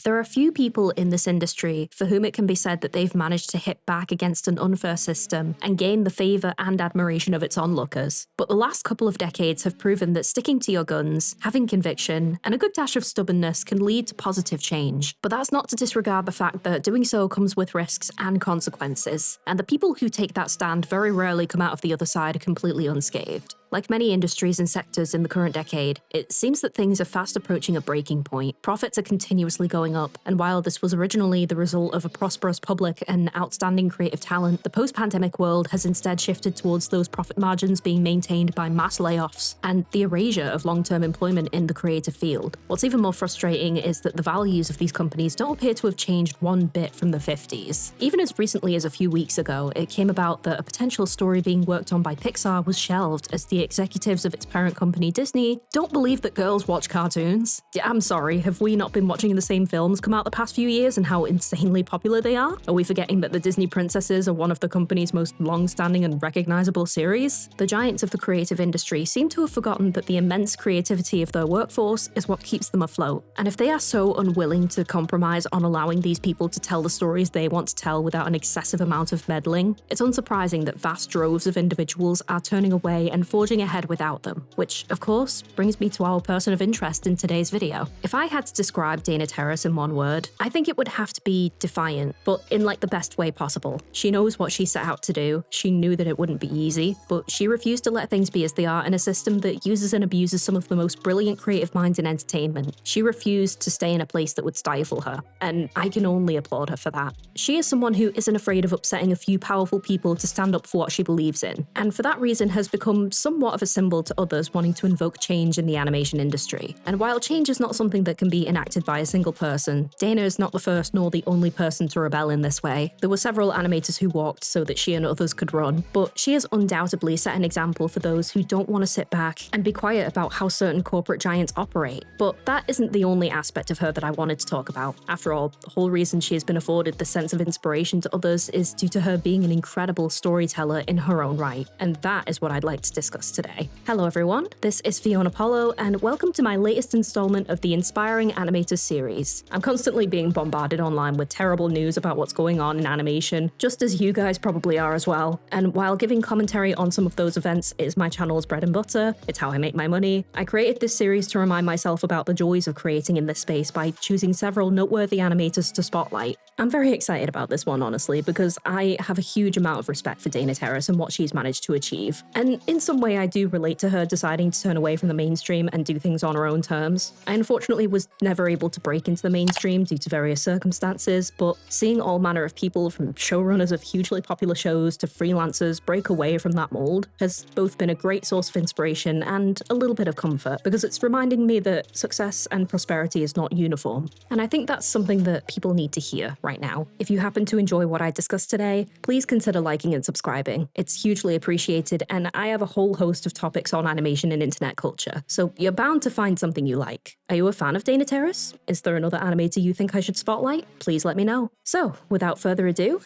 There are few people in this industry for whom it can be said that they've managed to hit back against an unfair system and gain the favour and admiration of its onlookers. But the last couple of decades have proven that sticking to your guns, having conviction, and a good dash of stubbornness can lead to positive change. But that's not to disregard the fact that doing so comes with risks and consequences, and the people who take that stand very rarely come out of the other side completely unscathed. Like many industries and sectors in the current decade, it seems that things are fast approaching a breaking point. Profits are continuously going up, and while this was originally the result of a prosperous public and outstanding creative talent, the post-pandemic world has instead shifted towards those profit margins being maintained by mass layoffs and the erasure of long-term employment in the creative field. What's even more frustrating is that the values of these companies don't appear to have changed one bit from the 50s. Even as recently as a few weeks ago, it came about that a potential story being worked on by Pixar was shelved as the executives of its parent company Disney don't believe that girls watch cartoons. I'm sorry, have we not been watching the same films come out the past few years and how insanely popular they are? Are we forgetting that the Disney princesses are one of the company's most long-standing and recognizable series? The giants of the creative industry seem to have forgotten that the immense creativity of their workforce is what keeps them afloat. And if they are so unwilling to compromise on allowing these people to tell the stories they want to tell without an excessive amount of meddling, it's unsurprising that vast droves of individuals are turning away and forging ahead without them, which, of course, brings me to our person of interest in today's video. If I had to describe Dana Terrace in one word, I think it would have to be defiant, but in like the best way possible. She knows what she set out to do, she knew that it wouldn't be easy, but she refused to let things be as they are in a system that uses and abuses some of the most brilliant creative minds in entertainment. She refused to stay in a place that would stifle her, and I can only applaud her for that. She is someone who isn't afraid of upsetting a few powerful people to stand up for what she believes in, and for that reason has become somewhat of a symbol to others wanting to invoke change in the animation industry. And while change is not something that can be enacted by a single person, Dana is not the first nor the only person to rebel in this way. There were several animators who walked so that she and others could run, but she has undoubtedly set an example for those who don't want to sit back and be quiet about how certain corporate giants operate. But that isn't the only aspect of her that I wanted to talk about. After all, the whole reason she has been afforded the sense of inspiration to others is due to her being an incredible storyteller in her own right, and that is what I'd like to discuss today. Hello everyone, this is fionapollo, and welcome to my latest installment of the Inspiring Animators series. I'm constantly being bombarded online with terrible news about what's going on in animation, just as you guys probably are as well. And while giving commentary on some of those events is my channel's bread and butter, it's how I make my money, I created this series to remind myself about the joys of creating in this space by choosing several noteworthy animators to spotlight. I'm very excited about this one, honestly, because I have a huge amount of respect for Dana Terrace and what she's managed to achieve. And in some way I do relate to her deciding to turn away from the mainstream and do things on her own terms. I unfortunately was never able to break into the mainstream due to various circumstances, but seeing all manner of people from showrunners of hugely popular shows to freelancers break away from that mold has both been a great source of inspiration and a little bit of comfort, because it's reminding me that success and prosperity is not uniform. And I think that's something that people need to hear right now. If you happen to enjoy what I discussed today, please consider liking and subscribing. It's hugely appreciated, and I have a whole host of topics on animation and internet culture, so you're bound to find something you like. Are you a fan of Dana Terrace? Is there another animator you think I should spotlight? Please let me know. So, without further ado,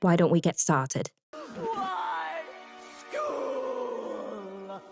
why don't we get started?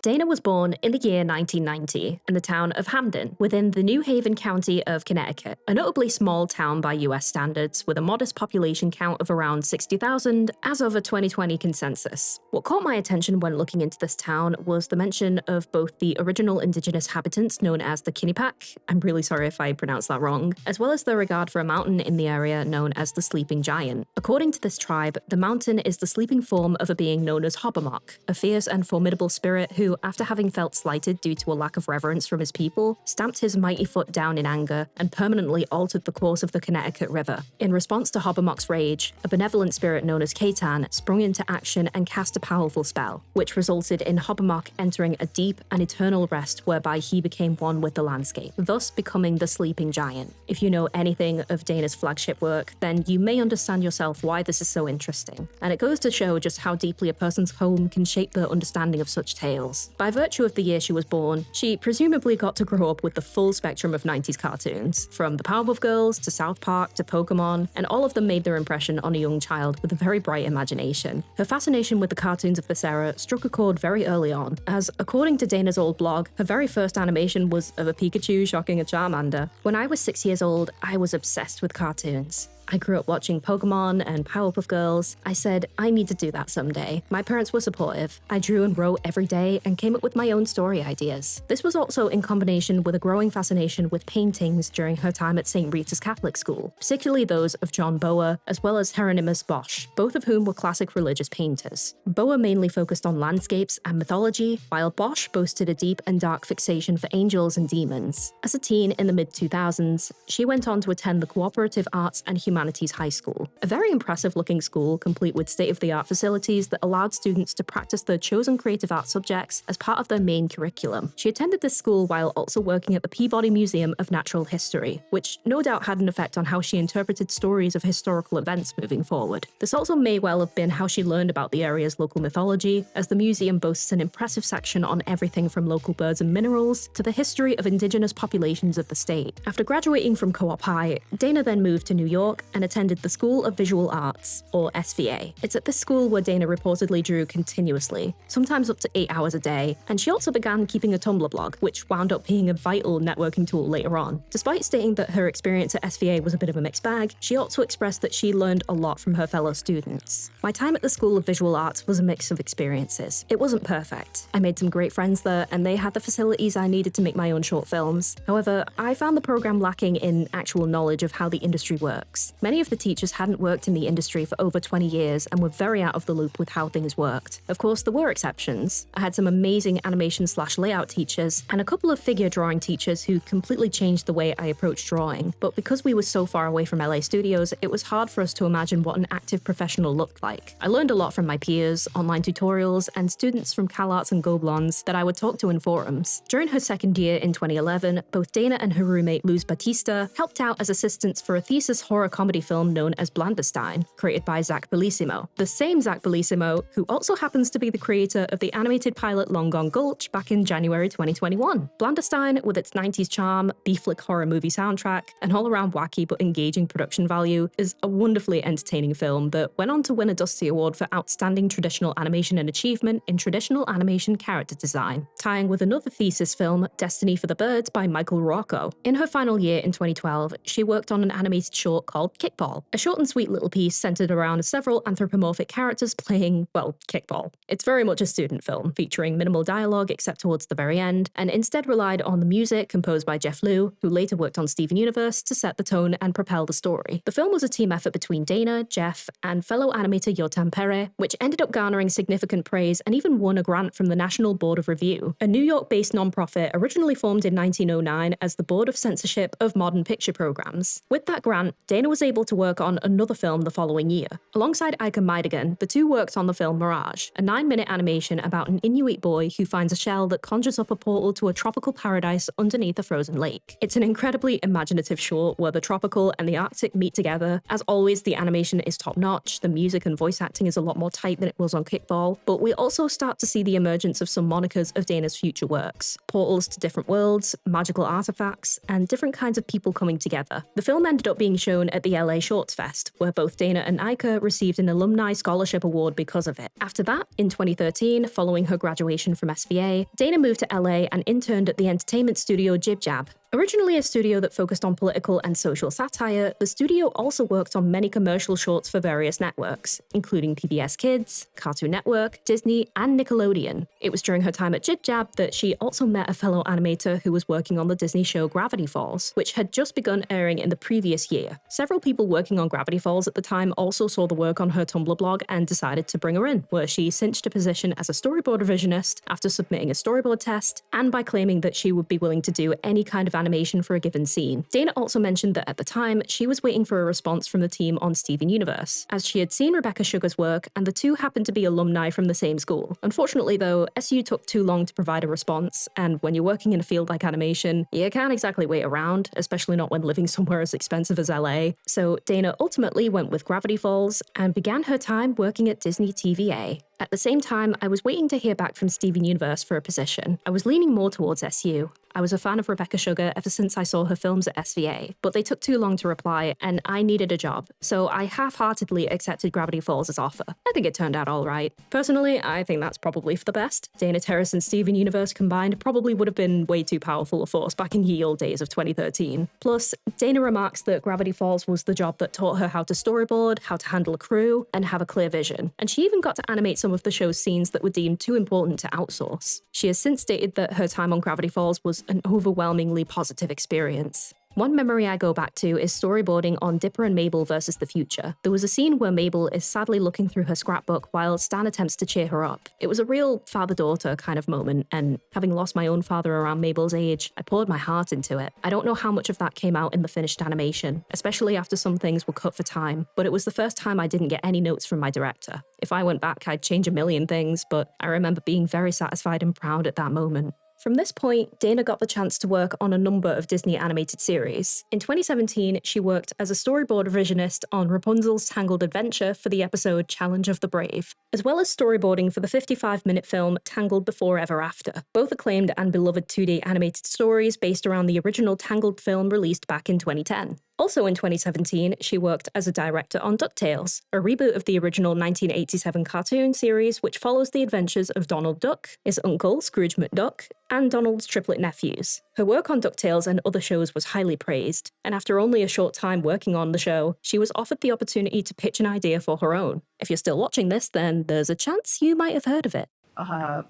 Dana was born in the year 1990 in the town of Hamden, within the New Haven County of Connecticut, a notably small town by US standards with a modest population count of around 60,000 as of a 2020 consensus. What caught my attention when looking into this town was the mention of both the original indigenous habitants known as the Quinnipiac, I'm really sorry if I pronounced that wrong, as well as their regard for a mountain in the area known as the Sleeping Giant. According to this tribe, the mountain is the sleeping form of a being known as Hobomok, a fierce and formidable spirit who, after having felt slighted due to a lack of reverence from his people, stamped his mighty foot down in anger and permanently altered the course of the Connecticut River. In response to Hobomok's rage, a benevolent spirit known as Katan sprung into action and cast a powerful spell, which resulted in Hobomok entering a deep and eternal rest whereby he became one with the landscape, thus becoming the Sleeping Giant. If you know anything of Dana's flagship work, then you may understand yourself why this is so interesting, and it goes to show just how deeply a person's home can shape their understanding of such tales. films. By virtue of the year she was born, she presumably got to grow up with the full spectrum of 90s cartoons, from the Powerpuff Girls to South Park to Pokemon, and all of them made their impression on a young child with a very bright imagination. Her fascination with the cartoons of this era struck a chord very early on, as according to Dana's old blog, her very first animation was of a Pikachu shocking a Charmander. When I was 6 years old, I was obsessed with cartoons. I grew up watching Pokemon and Powerpuff Girls. I said, I need to do that someday. My parents were supportive. I drew and wrote every day and came up with my own story ideas. This was also in combination with a growing fascination with paintings during her time at St. Rita's Catholic School, particularly those of John Boer, as well as Hieronymus Bosch, both of whom were classic religious painters. Boer mainly focused on landscapes and mythology, while Bosch boasted a deep and dark fixation for angels and demons. As a teen in the mid-2000s, she went on to attend the Cooperative Arts and Humanities High School, a very impressive-looking school complete with state-of-the-art facilities that allowed students to practice their chosen creative art subjects as part of their main curriculum. She attended this school while also working at the Peabody Museum of Natural History, which no doubt had an effect on how she interpreted stories of historical events moving forward. This also may well have been how she learned about the area's local mythology, as the museum boasts an impressive section on everything from local birds and minerals to the history of indigenous populations of the state. After graduating from Co-op High, Dana then moved to New York and attended the School of Visual Arts, or SVA. It's at this school where Dana reportedly drew continuously, sometimes up to 8 hours a day, and she also began keeping a Tumblr blog, which wound up being a vital networking tool later on. Despite stating that her experience at SVA was a bit of a mixed bag, she also expressed that she learned a lot from her fellow students. My time at the School of Visual Arts was a mix of experiences. It wasn't perfect. I made some great friends there, and they had the facilities I needed to make my own short films. However, I found the program lacking in actual knowledge of how the industry works. Many of the teachers hadn't worked in the industry for over 20 years and were very out of the loop with how things worked. Of course, there were exceptions. I had some amazing animation/layout teachers and a couple of figure drawing teachers who completely changed the way I approached drawing. But because we were so far away from LA studios, it was hard for us to imagine what an active professional looked like. I learned a lot from my peers, online tutorials, and students from CalArts and Goblins that I would talk to in forums. During her second year in 2011, both Dana and her roommate Luz Batista helped out as assistants for a thesis horror comedy film known as Blandestein, created by Zach Bellissimo. The same Zach Bellissimo, who also happens to be the creator of the animated pilot Long Gone Gulch back in January 2021. Blandestein, with its 90s charm, B-flick horror movie soundtrack, and all-around wacky but engaging production value, is a wonderfully entertaining film that went on to win a Dusty Award for Outstanding Traditional Animation and Achievement in Traditional Animation Character Design, tying with another thesis film, Destiny for the Birds by Michael Rocco. In her final year in 2012, she worked on an animated short called Kickball, a short and sweet little piece centered around several anthropomorphic characters playing, well, kickball. It's very much a student film, featuring minimal dialogue except towards the very end, and instead relied on the music composed by Jeff Liu, who later worked on Steven Universe, to set the tone and propel the story. The film was a team effort between Dana, Jeff, and fellow animator Yotam Pere, which ended up garnering significant praise and even won a grant from the National Board of Review, a New York-based nonprofit originally formed in 1909 as the Board of Censorship of Modern Picture Programs. With that grant, Dana was able to work on another film the following year. Alongside Ika Maidigan, the two worked on the film Mirage, a 9-minute animation about an Inuit boy who finds a shell that conjures up a portal to a tropical paradise underneath a frozen lake. It's an incredibly imaginative short where the tropical and the Arctic meet together. As always, the animation is top-notch, the music and voice acting is a lot more tight than it was on Kickball, but we also start to see the emergence of some monikers of Dana's future works. Portals to different worlds, magical artifacts, and different kinds of people coming together. The film ended up being shown at the LA Shorts Fest, where both Dana and Ika received an Alumni Scholarship Award because of it. After that, in 2013, following her graduation from SVA, Dana moved to LA and interned at the entertainment studio Jib Jab. Originally a studio that focused on political and social satire, the studio also worked on many commercial shorts for various networks, including PBS Kids, Cartoon Network, Disney, and Nickelodeon. It was during her time at Jib Jab that she also met a fellow animator who was working on the Disney show Gravity Falls, which had just begun airing in the previous year. Several people working on Gravity Falls at the time also saw the work on her Tumblr blog and decided to bring her in, where she cinched a position as a storyboard revisionist after submitting a storyboard test, and by claiming that she would be willing to do any kind of animation for a given scene. Dana also mentioned that at the time, she was waiting for a response from the team on Steven Universe, as she had seen Rebecca Sugar's work, and the two happened to be alumni from the same school. Unfortunately though, SU took too long to provide a response, and when you're working in a field like animation, you can't exactly wait around, especially not when living somewhere as expensive as LA. So Dana ultimately went with Gravity Falls, and began her time working at Disney TVA. At the same time, I was waiting to hear back from Steven Universe for a position. I was leaning more towards SU. I was a fan of Rebecca Sugar ever since I saw her films at SVA, but they took too long to reply, and I needed a job, so I half-heartedly accepted Gravity Falls' offer. I think it turned out alright. Personally, I think that's probably for the best. Dana Terrace and Steven Universe combined probably would have been way too powerful a force back in ye olde days of 2013. Plus, Dana remarks that Gravity Falls was the job that taught her how to storyboard, how to handle a crew, and have a clear vision, and she even got to animate some of the show's scenes that were deemed too important to outsource. She has since stated that her time on Gravity Falls was an overwhelmingly positive experience. One memory I go back to is storyboarding on Dipper and Mabel versus the future. There was a scene where Mabel is sadly looking through her scrapbook while Stan attempts to cheer her up. It was a real father-daughter kind of moment, and having lost my own father around Mabel's age, I poured my heart into it. I don't know how much of that came out in the finished animation, especially after some things were cut for time, but it was the first time I didn't get any notes from my director. If I went back, I'd change a million things, but I remember being very satisfied and proud at that moment. From this point, Dana got the chance to work on a number of Disney animated series. In 2017, she worked as a storyboard revisionist on Rapunzel's Tangled Adventure for the episode Challenge of the Brave, as well as storyboarding for the 55-minute film Tangled Before Ever After, both acclaimed and beloved 2D animated stories based around the original Tangled film released back in 2010. Also in 2017, she worked as a director on DuckTales, a reboot of the original 1987 cartoon series which follows the adventures of Donald Duck, his uncle Scrooge McDuck, and Donald's triplet nephews. Her work on DuckTales and other shows was highly praised, and after only a short time working on the show, she was offered the opportunity to pitch an idea for her own. If you're still watching this, then there's a chance you might have heard of it. I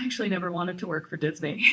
actually never wanted to work for Disney.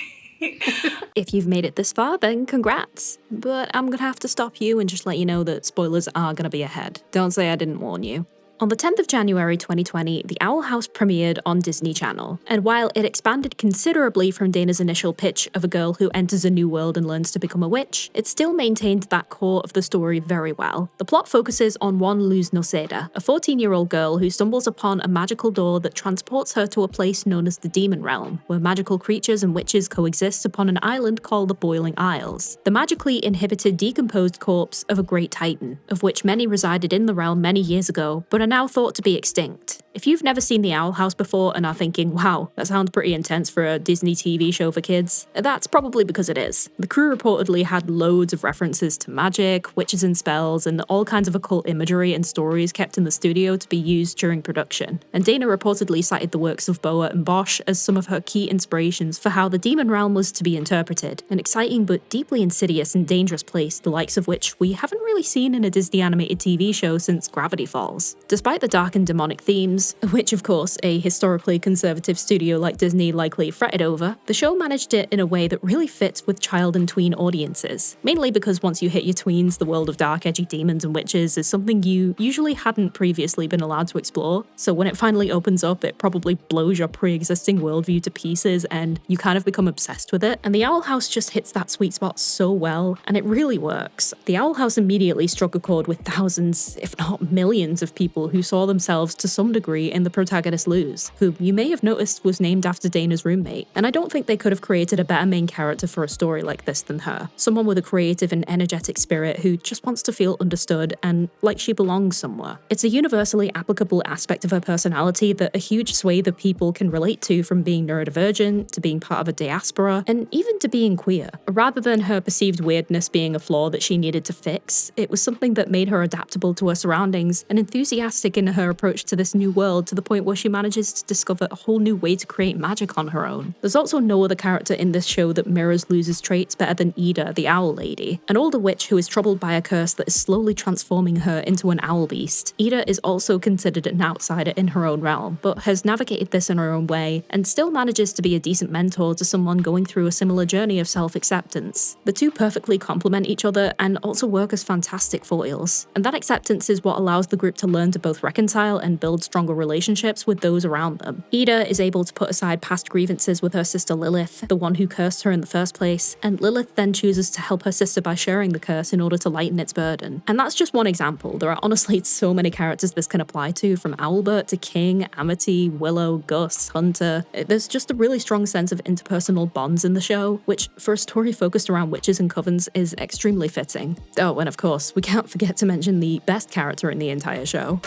If you've made it this far, then congrats. But I'm gonna have to stop you and just let you know that spoilers are gonna be ahead. Don't say I didn't warn you. On the 10th of January 2020, The Owl House premiered on Disney Channel, and while it expanded considerably from Dana's initial pitch of a girl who enters a new world and learns to become a witch, it still maintained that core of the story very well. The plot focuses on Juan Luz Noceda, a 14-year-old girl who stumbles upon a magical door that transports her to a place known as the Demon Realm, where magical creatures and witches coexist upon an island called the Boiling Isles, the magically inhibited decomposed corpse of a great titan, of which many resided in the realm many years ago, but are now thought to be extinct. If you've never seen The Owl House before and are thinking, wow, that sounds pretty intense for a Disney TV show for kids, that's probably because it is. The crew reportedly had loads of references to magic, witches and spells, and all kinds of occult imagery and stories kept in the studio to be used during production. And Dana reportedly cited the works of Boa and Bosch as some of her key inspirations for how the Demon Realm was to be interpreted, an exciting but deeply insidious and dangerous place, the likes of which we haven't really seen in a Disney animated TV show since Gravity Falls. Despite the dark and demonic themes, which of course a historically conservative studio like Disney likely fretted over, the show managed it in a way that really fits with child and tween audiences. Mainly because once you hit your tweens, the world of dark, edgy demons and witches is something you usually hadn't previously been allowed to explore, so when it finally opens up, it probably blows your pre-existing worldview to pieces and you kind of become obsessed with it. And The Owl House just hits that sweet spot so well, and it really works. The Owl House immediately struck a chord with thousands, if not millions, of people who saw themselves to some degree in the protagonist Luz, who you may have noticed was named after Dana's roommate, and I don't think they could have created a better main character for a story like this than her. Someone with a creative and energetic spirit who just wants to feel understood and like she belongs somewhere. It's a universally applicable aspect of her personality that a huge swathe of people can relate to, from being neurodivergent, to being part of a diaspora, and even to being queer. Rather than her perceived weirdness being a flaw that she needed to fix, it was something that made her adaptable to her surroundings and enthusiastic in her approach to this new world, to the point where she manages to discover a whole new way to create magic on her own. There's also no other character in this show that mirrors Luz's traits better than Ida, the Owl Lady, an older witch who is troubled by a curse that is slowly transforming her into an owl beast. Ida is also considered an outsider in her own realm, but has navigated this in her own way, and still manages to be a decent mentor to someone going through a similar journey of self-acceptance. The two perfectly complement each other and also work as fantastic foils, and that acceptance is what allows the group to learn to both reconcile and build stronger over relationships with those around them. Ida is able to put aside past grievances with her sister Lilith, the one who cursed her in the first place, and Lilith then chooses to help her sister by sharing the curse in order to lighten its burden. And that's just one example. There are honestly so many characters this can apply to, from Owlbert to King, Amity, Willow, Gus, Hunter. There's just a really strong sense of interpersonal bonds in the show, which for a story focused around witches and covens is extremely fitting. Oh, and of course, we can't forget to mention the best character in the entire show.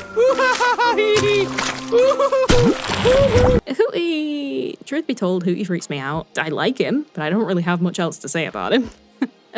Hootie! Truth be told, Hootie freaks me out. I like him, but I don't really have much else to say about him.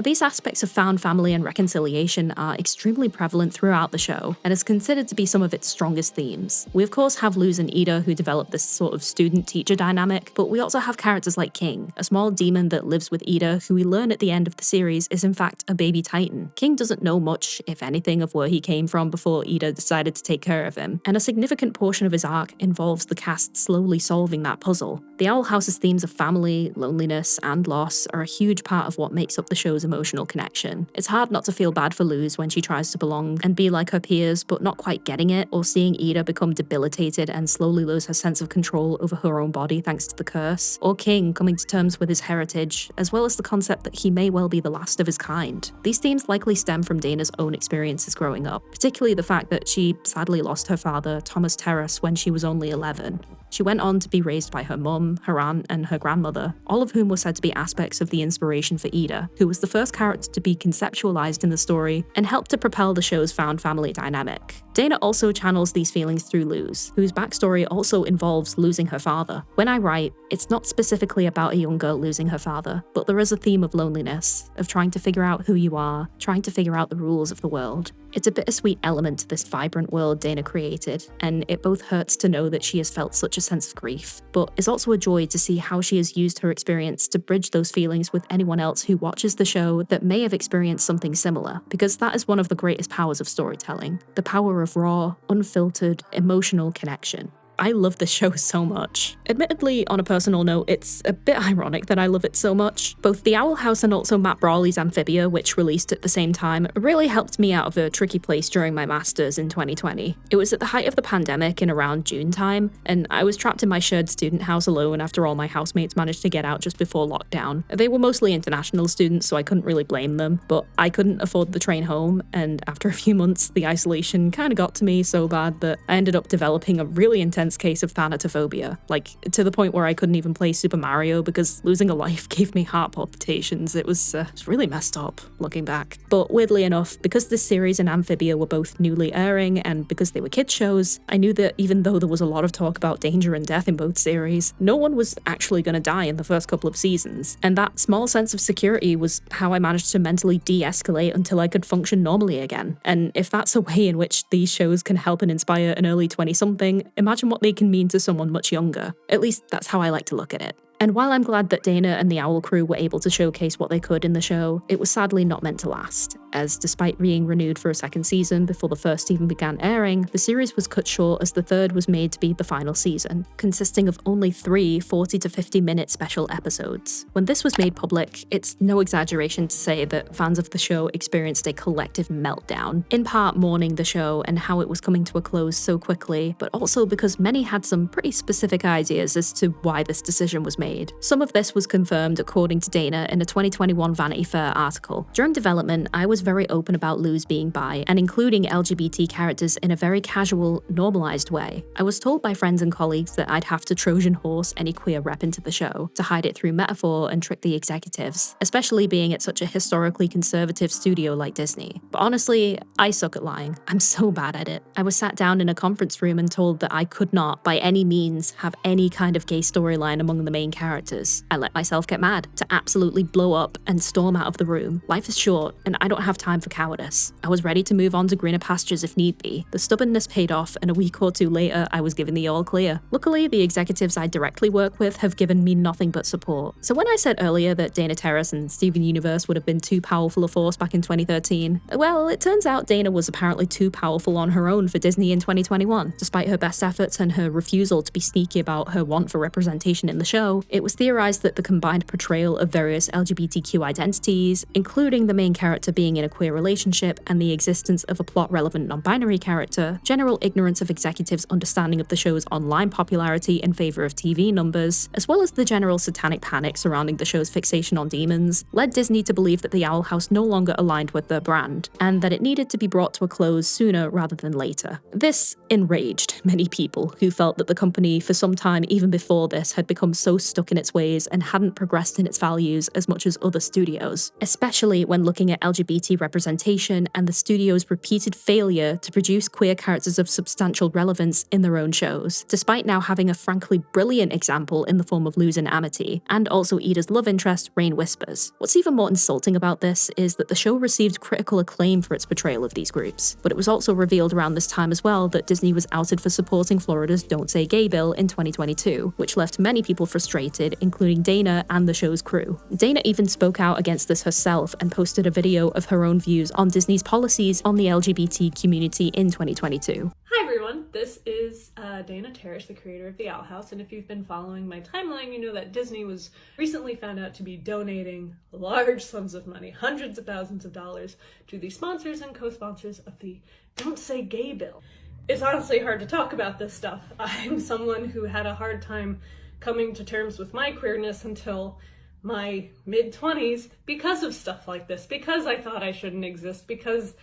These aspects of found family and reconciliation are extremely prevalent throughout the show, and is considered to be some of its strongest themes. We of course have Luz and Ida, who develop this sort of student-teacher dynamic, but we also have characters like King, a small demon that lives with Ida, who we learn at the end of the series is in fact a baby titan. King doesn't know much, if anything, of where he came from before Ida decided to take care of him, and a significant portion of his arc involves the cast slowly solving that puzzle. The Owl House's themes of family, loneliness, and loss are a huge part of what makes up the show's emotional connection. It's hard not to feel bad for Luz when she tries to belong and be like her peers, but not quite getting it, or seeing Ida become debilitated and slowly lose her sense of control over her own body thanks to the curse, or King coming to terms with his heritage, as well as the concept that he may well be the last of his kind. These themes likely stem from Dana's own experiences growing up, particularly the fact that she sadly lost her father, Thomas Terrace, when she was only 11. She went on to be raised by her mum, her aunt, and her grandmother, all of whom were said to be aspects of the inspiration for Ida, who was the first character to be conceptualized in the story and helped to propel the show's found family dynamic. Dana also channels these feelings through Luz, whose backstory also involves losing her father. When I write, it's not specifically about a young girl losing her father, but there is a theme of loneliness, of trying to figure out who you are, trying to figure out the rules of the world. It's a bittersweet element to this vibrant world Dana created, and it both hurts to know that she has felt such a sense of grief, but it's also a joy to see how she has used her experience to bridge those feelings with anyone else who watches the show that may have experienced something similar, because that is one of the greatest powers of storytelling, the power of raw, unfiltered, emotional connection. I love this show so much. Admittedly, on a personal note, it's a bit ironic that I love it so much. Both The Owl House and also Matt Brawley's Amphibia, which released at the same time, really helped me out of a tricky place during my masters in 2020. It was at the height of the pandemic in around June time, and I was trapped in my shared student house alone after all my housemates managed to get out just before lockdown. They were mostly international students, so I couldn't really blame them, but I couldn't afford the train home, and after a few months, the isolation kind of got to me so bad that I ended up developing a really intense case of thanatophobia, like to the point where I couldn't even play Super Mario because losing a life gave me heart palpitations. It was really messed up looking back. But weirdly enough, because this series and Amphibia were both newly airing and because they were kids shows, I knew that even though there was a lot of talk about danger and death in both series, no one was actually going to die in the first couple of seasons. And that small sense of security was how I managed to mentally de-escalate until I could function normally again. And if that's a way in which these shows can help and inspire an early 20-something, imagine what they can mean to someone much younger. At least that's how I like to look at it. And while I'm glad that Dana and the Owl crew were able to showcase what they could in the show, it was sadly not meant to last, as despite being renewed for a second season before the first even began airing, the series was cut short as the third was made to be the final season, consisting of only 3 40 to 50 minute special episodes. When this was made public, it's no exaggeration to say that fans of the show experienced a collective meltdown, in part mourning the show and how it was coming to a close so quickly, but also because many had some pretty specific ideas as to why this decision was made. Some of this was confirmed according to Dana in a 2021 Vanity Fair article. During development, I was very open about Luz being bi and including LGBT characters in a very casual, normalized way. I was told by friends and colleagues that I'd have to Trojan horse any queer rep into the show, to hide it through metaphor and trick the executives, especially being at such a historically conservative studio like Disney. But honestly, I suck at lying. I'm so bad at it. I was sat down in a conference room and told that I could not, by any means, have any kind of gay storyline among the main characters. I let myself get mad, to absolutely blow up and storm out of the room. Life is short, and I don't have time for cowardice. I was ready to move on to greener pastures if need be. The stubbornness paid off, and a week or two later, I was given the all clear. Luckily, the executives I directly work with have given me nothing but support. So when I said earlier that Dana Terrace and Steven Universe would have been too powerful a force back in 2013, well, it turns out Dana was apparently too powerful on her own for Disney in 2021. Despite her best efforts and her refusal to be sneaky about her want for representation in the show, it was theorized that the combined portrayal of various LGBTQ identities, including the main character being in a queer relationship, and the existence of a plot-relevant non-binary character, general ignorance of executives' understanding of the show's online popularity in favor of TV numbers, as well as the general satanic panic surrounding the show's fixation on demons, led Disney to believe that the Owl House no longer aligned with their brand, and that it needed to be brought to a close sooner rather than later. This enraged many people who felt that the company, for some time even before this, had become so stuck in its ways and hadn't progressed in its values as much as other studios, especially when looking at LGBT representation and the studio's repeated failure to produce queer characters of substantial relevance in their own shows, despite now having a frankly brilliant example in the form of Luz and Amity, and also Ida's love interest, Rain Whispers. What's even more insulting about this is that the show received critical acclaim for its portrayal of these groups, but it was also revealed around this time as well that Disney was outed for supporting Florida's Don't Say Gay bill in 2022, which left many people frustrated, including Dana and the show's crew. Dana even spoke out against this herself and posted a video of her own views on Disney's policies on the LGBT community in 2022. Hi everyone, this is Dana Terrace, the creator of The Owl House, and if you've been following my timeline, you know that Disney was recently found out to be donating large sums of money, hundreds of thousands of dollars, to the sponsors and co-sponsors of the Don't Say Gay bill. It's honestly hard to talk about this stuff. I'm someone who had a hard time coming to terms with my queerness until my mid-20s because of stuff like this, because I thought I shouldn't exist, because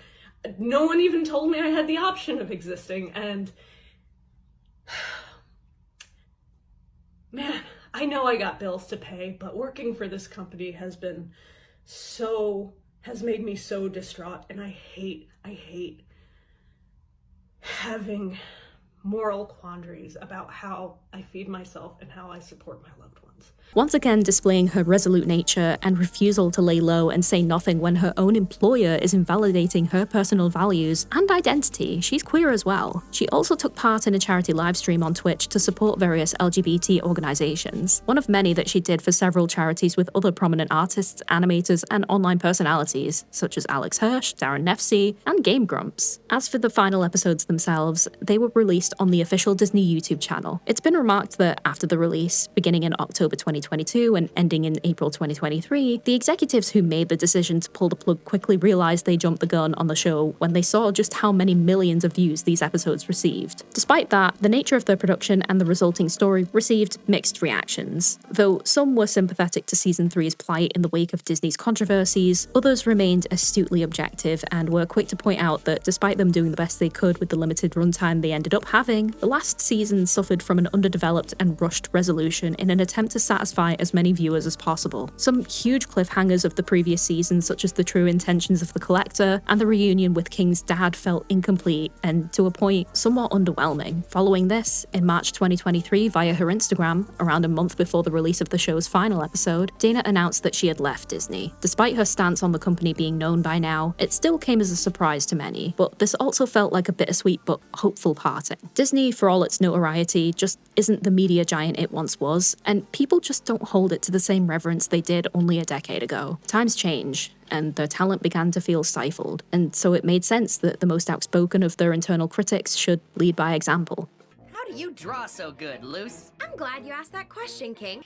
no one even told me I had the option of existing, and man, I know I got bills to pay, but working for this company has made me so distraught, and I hate having moral quandaries about how I feed myself and how I support my loved ones. Once again displaying her resolute nature and refusal to lay low and say nothing when her own employer is invalidating her personal values and identity, she's queer as well. She also took part in a charity livestream on Twitch to support various LGBT organizations, one of many that she did for several charities with other prominent artists, animators, and online personalities, such as Alex Hirsch, Darren Nefsey, and Game Grumps. As for the final episodes themselves, they were released on the official Disney YouTube channel. It's been remarked that after the release, beginning in October 2022 and ending in April 2023, the executives who made the decision to pull the plug quickly realized they jumped the gun on the show when they saw just how many millions of views these episodes received. Despite that, the nature of their production and the resulting story received mixed reactions. Though some were sympathetic to Season 3's plight in the wake of Disney's controversies, others remained astutely objective and were quick to point out that despite them doing the best they could with the limited runtime they ended up having, the last season suffered from an underdeveloped and rushed resolution in an attempt to satisfy as many viewers as possible. Some huge cliffhangers of the previous season, such as the true intentions of the Collector and the reunion with King's dad, felt incomplete and, to a point, somewhat underwhelming. Following this, in March 2023, via her Instagram, around a month before the release of the show's final episode, Dana announced that she had left Disney. Despite her stance on the company being known by now, it still came as a surprise to many, but this also felt like a bittersweet but hopeful parting. Disney, for all its notoriety, just isn't the media giant it once was, and people just don't hold it to the same reverence they did only a decade ago. Times change, and their talent began to feel stifled, and so it made sense that the most outspoken of their internal critics should lead by example. How do you draw so good, Luce? I'm glad you asked that question, King.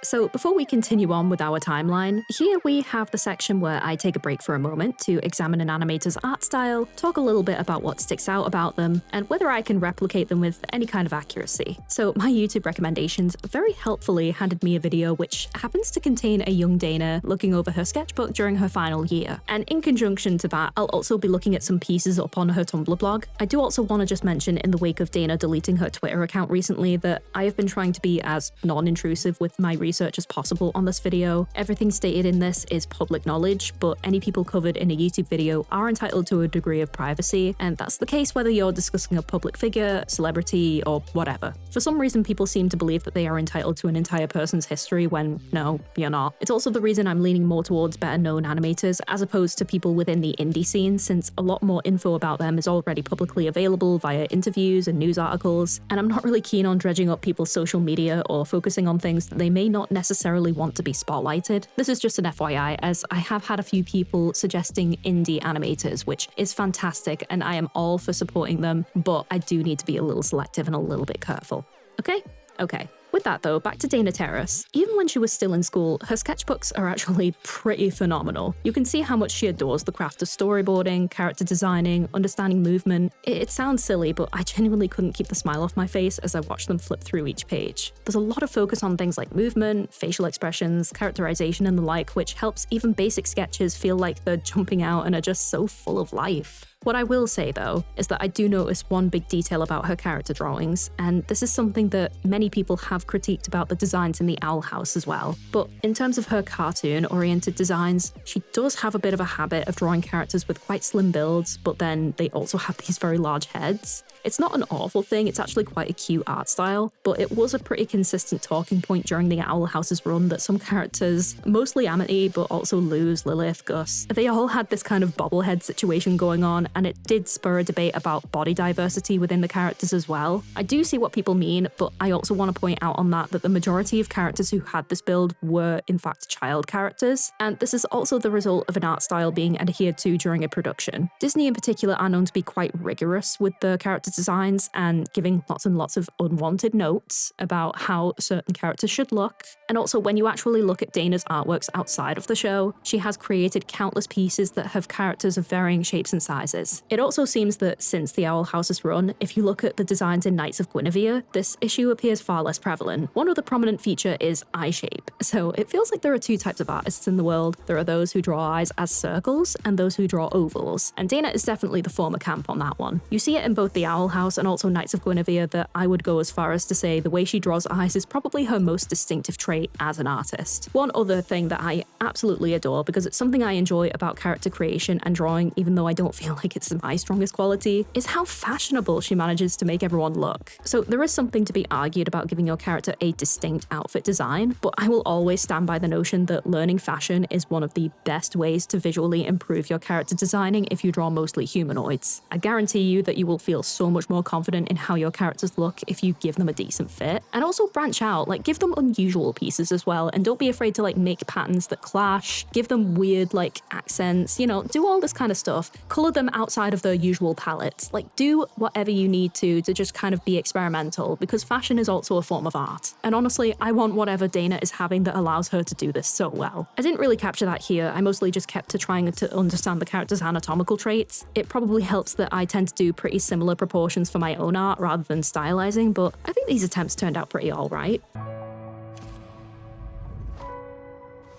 So before we continue on with our timeline, here we have the section where I take a break for a moment to examine an animator's art style, talk a little bit about what sticks out about them, and whether I can replicate them with any kind of accuracy. So my YouTube recommendations very helpfully handed me a video which happens to contain a young Dana looking over her sketchbook during her final year. And in conjunction to that, I'll also be looking at some pieces up on her Tumblr blog. I do also want to just mention, in the wake of Dana deleting her Twitter account recently, that I have been trying to be as non-intrusive with my research as possible on this video. Everything stated in this is public knowledge, but any people covered in a YouTube video are entitled to a degree of privacy, and that's the case whether you're discussing a public figure, celebrity, or whatever. For some reason, people seem to believe that they are entitled to an entire person's history when, no, you're not. It's also the reason I'm leaning more towards better known animators as opposed to people within the indie scene, since a lot more info about them is already publicly available via interviews and news articles, and I'm not really keen on dredging up people's social media or focusing on things that they may not necessarily want to be spotlighted. This is just an FYI, as I have had a few people suggesting indie animators, which is fantastic, and I am all for supporting them, but I do need to be a little selective and a little bit careful. Okay? Okay. With that though, back to Dana Terrace. Even when she was still in school, her sketchbooks are actually pretty phenomenal. You can see how much she adores the craft of storyboarding, character designing, understanding movement. It sounds silly, but I genuinely couldn't keep the smile off my face as I watched them flip through each page. There's a lot of focus on things like movement, facial expressions, characterization and the like, which helps even basic sketches feel like they're jumping out and are just so full of life. What I will say though, is that I do notice one big detail about her character drawings, and this is something that many people have critiqued about the designs in the Owl House as well. But in terms of her cartoon-oriented designs, she does have a bit of a habit of drawing characters with quite slim builds, but then they also have these very large heads. It's not an awful thing, it's actually quite a cute art style, but it was a pretty consistent talking point during the Owl House's run that some characters, mostly Amity, but also Luz, Lilith, Gus, they all had this kind of bobblehead situation going on, and it did spur a debate about body diversity within the characters as well. I do see what people mean, but I also want to point out on that the majority of characters who had this build were in fact child characters, and this is also the result of an art style being adhered to during a production. Disney in particular are known to be quite rigorous with the character designs and giving lots and lots of unwanted notes about how certain characters should look. And also when you actually look at Dana's artworks outside of the show, she has created countless pieces that have characters of varying shapes and sizes. It also seems that since the Owl House's run, if you look at the designs in Knights of Guinevere, this issue appears far less prevalent. One other prominent feature is eye shape. So it feels like there are two types of artists in the world. There are those who draw eyes as circles and those who draw ovals. And Dana is definitely the former camp on that one. You see it in both the Owl House and also Knights of Guinevere that I would go as far as to say the way she draws eyes is probably her most distinctive trait as an artist. One other thing that I absolutely adore, because it's something I enjoy about character creation and drawing, even though I don't feel like it's my strongest quality, is how fashionable she manages to make everyone look. So there is something to be argued about giving your character a distinct outfit design, but I will always stand by the notion that learning fashion is one of the best ways to visually improve your character designing if you draw mostly humanoids. I guarantee you that you will feel so much more confident in how your characters look if you give them a decent fit. And also branch out, like give them unusual pieces as well, and don't be afraid to like make patterns that clash, give them weird like accents, you know, do all this kind of stuff. Color them outside of their usual palettes. Like do whatever you need to just kind of be experimental, because fashion is also a form of art. And honestly, I want whatever Dana is having that allows her to do this so well. I didn't really capture that here. I mostly just kept to trying to understand the character's anatomical traits. It probably helps that I tend to do pretty similar proportions for my own art rather than stylizing, but I think these attempts turned out pretty alright.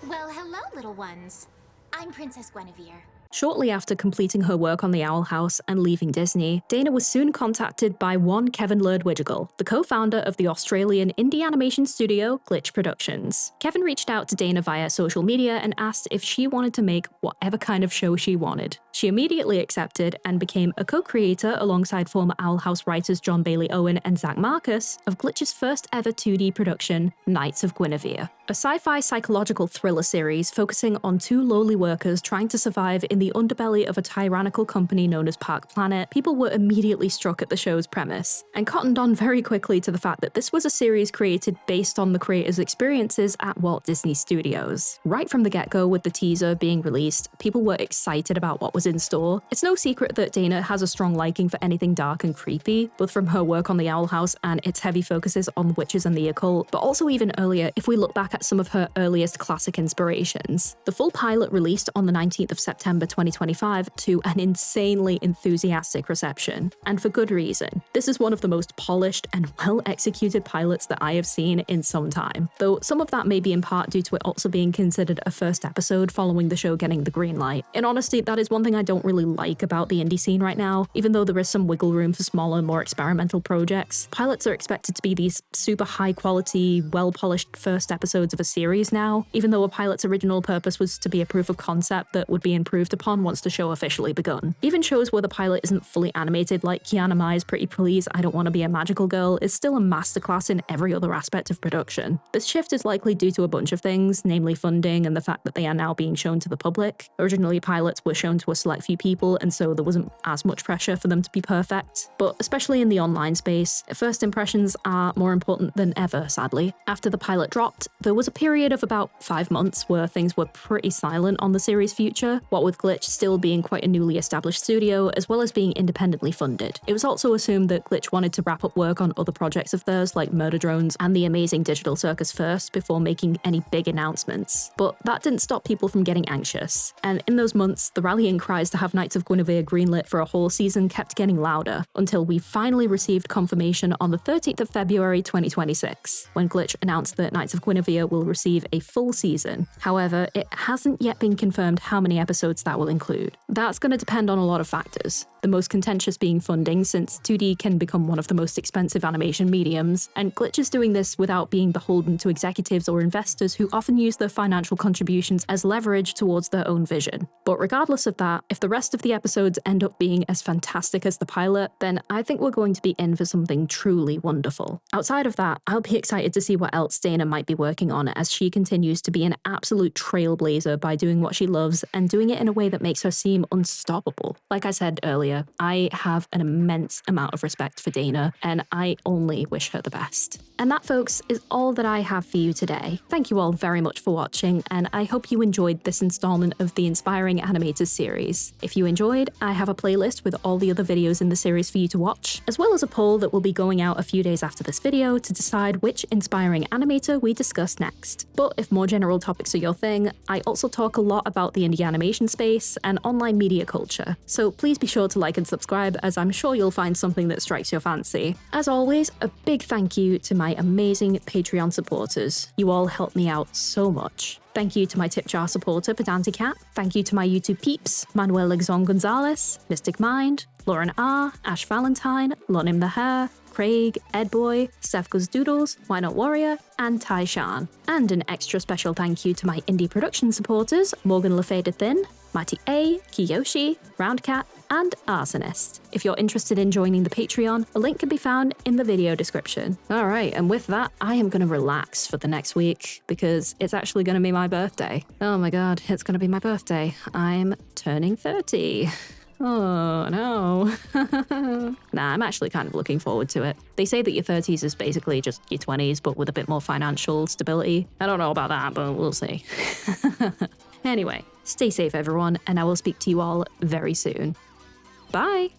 Well, hello, little ones. I'm Princess Guinevere. Shortly after completing her work on the Owl House and leaving Disney, Dana was soon contacted by one Kevin Lerdwigigal, the co-founder of the Australian indie animation studio Glitch Productions. Kevin reached out to Dana via social media and asked if she wanted to make whatever kind of show she wanted. She immediately accepted and became a co-creator alongside former Owl House writers John Bailey Owen and Zach Marcus of Glitch's first ever 2D production, Knights of Guinevere, a sci-fi psychological thriller series focusing on two lowly workers trying to survive in the underbelly of a tyrannical company known as Park Planet. People were immediately struck at the show's premise, and cottoned on very quickly to the fact that this was a series created based on the creators' experiences at Walt Disney Studios. Right from the get-go, with the teaser being released, people were excited about what was in store. It's no secret that Dana has a strong liking for anything dark and creepy, both from her work on the Owl House and its heavy focuses on witches and the occult, but also even earlier if we look back at some of her earliest classic inspirations. The full pilot released on the 19th of September 2025 to an insanely enthusiastic reception, and for good reason. This is one of the most polished and well-executed pilots that I have seen in some time, though some of that may be in part due to it also being considered a first episode following the show getting the green light. In honesty, that is one thing I don't really like about the indie scene right now. Even though there is some wiggle room for smaller, more experimental projects, pilots are expected to be these super high-quality, well-polished first episodes of a series now, even though a pilot's original purpose was to be a proof of concept that would be improved upon once the show officially begun. Even shows where the pilot isn't fully animated, like Kiana Mai's Pretty Please, I Don't Want to Be a Magical Girl, is still a masterclass in every other aspect of production. This shift is likely due to a bunch of things, namely funding and the fact that they are now being shown to the public. Originally, pilots were shown to a select few people, and so there wasn't as much pressure for them to be perfect. But especially in the online space, first impressions are more important than ever, sadly. After the pilot dropped, there was a period of about 5 months where things were pretty silent on the series' future, what with Glitch still being quite a newly established studio, as well as being independently funded. It was also assumed that Glitch wanted to wrap up work on other projects of theirs like Murder Drones and The Amazing Digital Circus first before making any big announcements. But that didn't stop people from getting anxious. And in those months, the rallying cries to have Knights of Guinevere greenlit for a whole season kept getting louder, until we finally received confirmation on the 13th of February 2026, when Glitch announced that Knights of Guinevere will receive a full season. However, it hasn't yet been confirmed how many episodes that will include. That's going to depend on a lot of factors, the most contentious being funding, since 2D can become one of the most expensive animation mediums, and Glitch is doing this without being beholden to executives or investors who often use their financial contributions as leverage towards their own vision. But regardless of that, if the rest of the episodes end up being as fantastic as the pilot, then I think we're going to be in for something truly wonderful. Outside of that, I'll be excited to see what else Dana might be working on, as she continues to be an absolute trailblazer by doing what she loves and doing it in a way that makes her seem unstoppable. Like I said earlier, I have an immense amount of respect for Dana, and I only wish her the best. And that, folks, is all that I have for you today. Thank you all very much for watching, and I hope you enjoyed this installment of the Inspiring Animators series. If you enjoyed, I have a playlist with all the other videos in the series for you to watch, as well as a poll that will be going out a few days after this video to decide which inspiring animator we discuss next. But if more general topics are your thing, I also talk a lot about the indie animation space and online media culture, so please be sure to like and subscribe, as I'm sure you'll find something that strikes your fancy. As always, a big thank you to my amazing Patreon supporters. You all help me out so much. Thank you to my tip jar supporter, Pedanticat. Thank you to my YouTube peeps, Manuel Legzon Gonzalez, Mystic Mind, Lauren R, Ash Valentine, Lonim the Hare, Craig, Edboy, Steph Goes Doodles, Why Not Warrior, and Tai Shan. And an extra special thank you to my indie production supporters, Morgan LaFada Thin, Mighty A, Kiyoshi, Roundcat, and Arsonist. If you're interested in joining the Patreon, a link can be found in the video description. Alright, and with that, I am gonna relax for the next week, because it's actually gonna be my birthday. Oh my god, it's gonna be my birthday. I'm turning 30. Oh no. Nah, I'm actually kind of looking forward to it. They say that your 30s is basically just your 20s, but with a bit more financial stability. I don't know about that, but we'll see. Anyway, stay safe everyone, and I will speak to you all very soon. Bye!